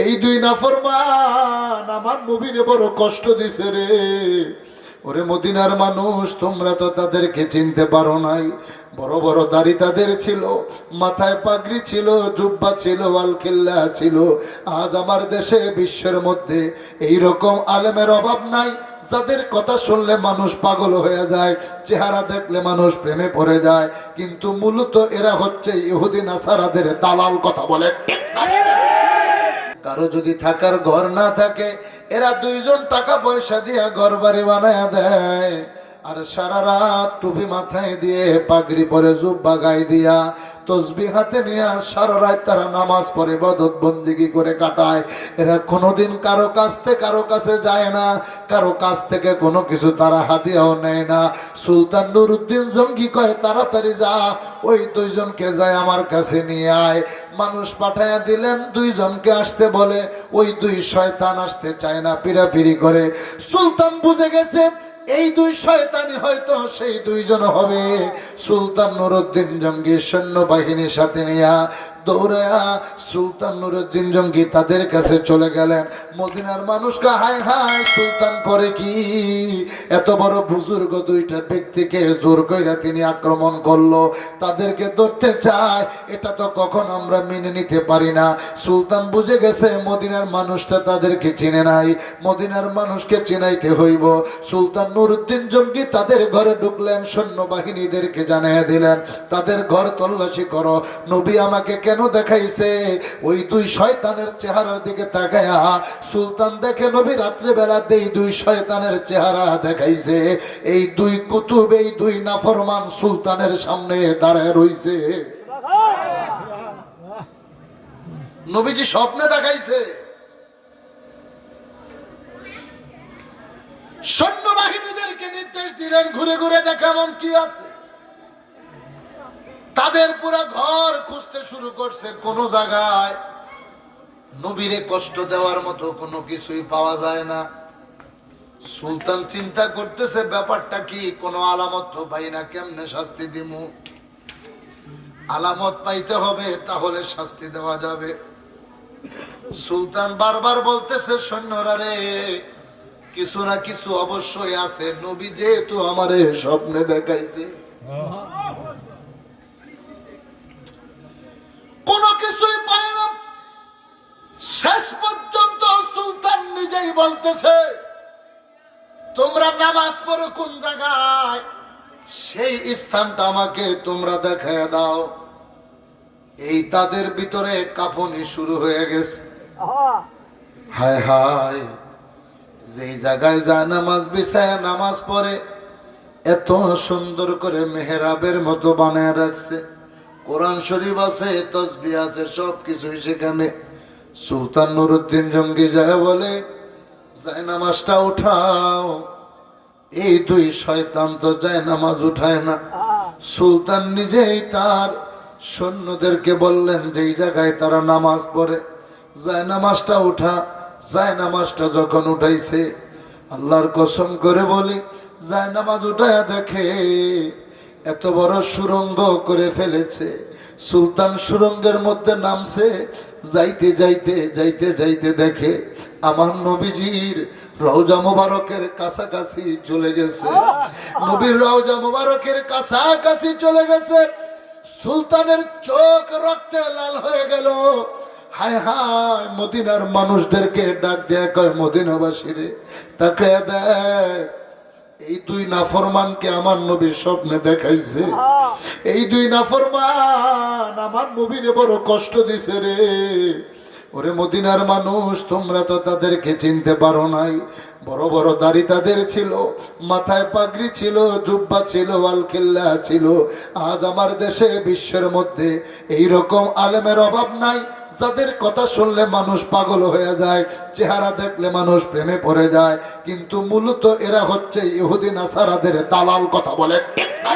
এই দুই নাফরমান আমার নবীরে বড় কষ্ট দিছে রে। ওরে মদিনার মানুষ, তোমরা তো তাদেরকে চিনতে পারো নাই। বড় বড় দাড়ি তাদের ছিল, মাথায় পাগড়ি ছিল, জুব্বা ছিল, আলখিল্লা ছিল। আজ আমার দেশে বিশ্বের মধ্যে এই রকম আলেমের অভাব নাই, যাদের কথা শুনলে মানুষ পাগল হয়ে যায়, চেহারা দেখলে মানুষ প্রেমে পড়ে যায়। কিন্তু মূলত এরা হচ্ছে ইহুদি নাসারাদের দালাল। কথা বলে কারো যদি থাকার ঘর না থাকে, এরা দুইজন টাকা পয়সা দিয়ে ঘর বাড়ি বানায় দেয়, আর সারা রাত টুপি মাথায় দিয়ে, পাগড়ি পরে, জুব্বা গায়ে দিয়া, তসবিহ হাতে নিয়ে সারা রাত তারা নামাজ পড়ে, ইবাদত বন্দেগী করে কাটায়। এরা কোনোদিন কারো কাছে যায় না, কারো কাছ থেকে কোনো কিছু তারা হাদিয়াও নেয় না। সুলতান নুরউদ্দিন জঙ্গি কয়, তাড়াতাড়ি যা, ওই দুইজনকে যায় আমার কাছে নিয়ে আয়। মানুষ পাঠাইয়া দিলেন, দুইজনকে আসতে বলে, ওই দুই শয়তান আসতে চায় না, পিরাপিরি করে। সুলতান বুঝে গেছে এই দুই শয়তানি হয়তো সেই দুইজন হবে। সুলতান নুরউদ্দিন জঙ্গি সৈন্যবাহিনীর সাথে নিয়া দৌড়ায়া সুলতান নুরউদ্দিন জঙ্গি তাদের কাছে চলে গেলেন। মদিনার মানুষকে হায় হায়, সুলতান করে কি? এত বড় বুজুর্গ দুইটা ব্যক্তিকে জোর কইরা তিনি আক্রমণ করলো, তাদেরকে ধরতে চায়। এটা তো কখন আমরা মেনে নিতে পারি না। সুলতান বুঝে গেছে মদিনার মানুষটা তাদেরকে চিনে নাই, মদিনার মানুষকে চিনাইতে হইব। সুলতান নুরউদ্দিন জঙ্গি তাদের ঘরে ঢুকলেন, সৈন্যবাহিনীদেরকে জানিয়ে দিলেন, তাদের ঘর তল্লাশি করো। নবী আমাকে কেন দেখাইছে? ওই দুই শয়তানের চেহারার দিকে তাকায়া সুলতান দেখে নবী রাত্রেবেলা এই দুই শয়তানের চেহারা দেখাইছে। এই দুই কুতুব, এই দুই নাফরমান সুলতানের সামনে দাঁড়ায় রইছে। নবীজি স্বপ্নে দেখাইছে। সৈন্যবাহিনীদেরকে নির্দেশ দিলেন, ঘুরে ঘুরে দেখা এমন কি আছে। তাদের পুরো ঘর খুঁজতে শুরু করছে, কোন জায়গায় নবীরে কষ্ট দেওয়ার মতো কোনো কিছুই পাওয়া যায় না। সুলতান চিন্তা করতেছে ব্যাপারটা কি, কোনো আলামত তো পাই না, কেমনে শাস্তি দিমু? আলামত পাইতে হবে, তাহলে শাস্তি দেওয়া যাবে। সুলতান বারবার বলতেছে, সৈন্যরা রে, কিছু না কিছু অবশ্যই আছে, নবী যেহেতু আমারে স্বপ্নে দেখাইছে। কোনো কিছুই পায় না। শেষ পর্যন্ত সুলতান নিজেই বলতেছে, তোমরা নামাজ পড়ো কোন জায়গায়, সেই স্থানটা আমাকে তোমরা দেখায় দাও। এই তাদের ভিতরে কাঁপুনি শুরু হয়ে গেছে। হায় হায়, যেই জায়গায় যায় নামাজ বিছায় নামাজ পড়ে, এত সুন্দর করে মেহরাবের মতো বানায় রাখছে, কোরআন শরীফ আছে, তসবিহ আছে, সবকিছুই সেখানে। সুলতান নুরউদ্দিন জঙ্গি যায় বলে, যায় নামাজটা উঠাও। এই দুই শয়তান তো যায় নামাজ উঠায় না। সুলতান নিজেই তার সৈন্যদেরকে বললেন, যেই জায়গায় তারা নামাজ পড়ে, যায় নামাজটা উঠা। যায় নামাজটা যখন উঠাইছে, আল্লাহর কসম করে বলি, যায় নামাজ উঠায়া দেখে এত বড় সুরঙ্গ করে ফেলেছে। সুলতান সুরঙ্গের মধ্যে নামছে, যাইতে যাইতে যাইতে যাইতে দেখে আমার নবীজির রওজা মোবারকের কাছাকাছি চলে গেছে। নবীর রওজা মোবারকের কাছাকাছি চলে গেছে। সুলতানের চোখ রক্তে লাল হয়ে গেল। হায় হায়, মদিনার মানুষদেরকে ডাক দেয়া কয়, মদিনাবাসীরে তাকে দেখ, এই দুই নাফরমানকে আমার নবী স্বপ্নে দেখাইছে। এই দুই নাফরমান আমার নবীরে বড় কষ্ট দিছে রে। ওরে মদিনার মানুষ, তোমরা তো তাদেরকে চিনতে পারো নাই। বড় বড় দাড়ি তাদের ছিল, মাথায় পাগড়ি ছিল, জুব্বা ছিল, আলখিল্লা ছিল। আজ আমার দেশে বিশ্বের মধ্যে এই রকম আলেমের অভাব নাই, যাদের কথা শুনলে মানুষ পাগল হয়ে যায়, চেহারা দেখলে মানুষ প্রেমে পড়ে যায়। কিন্তু মূলত এরা হচ্ছে ইহুদি নাসারাদের দালাল। কথা বলে ঠিক না?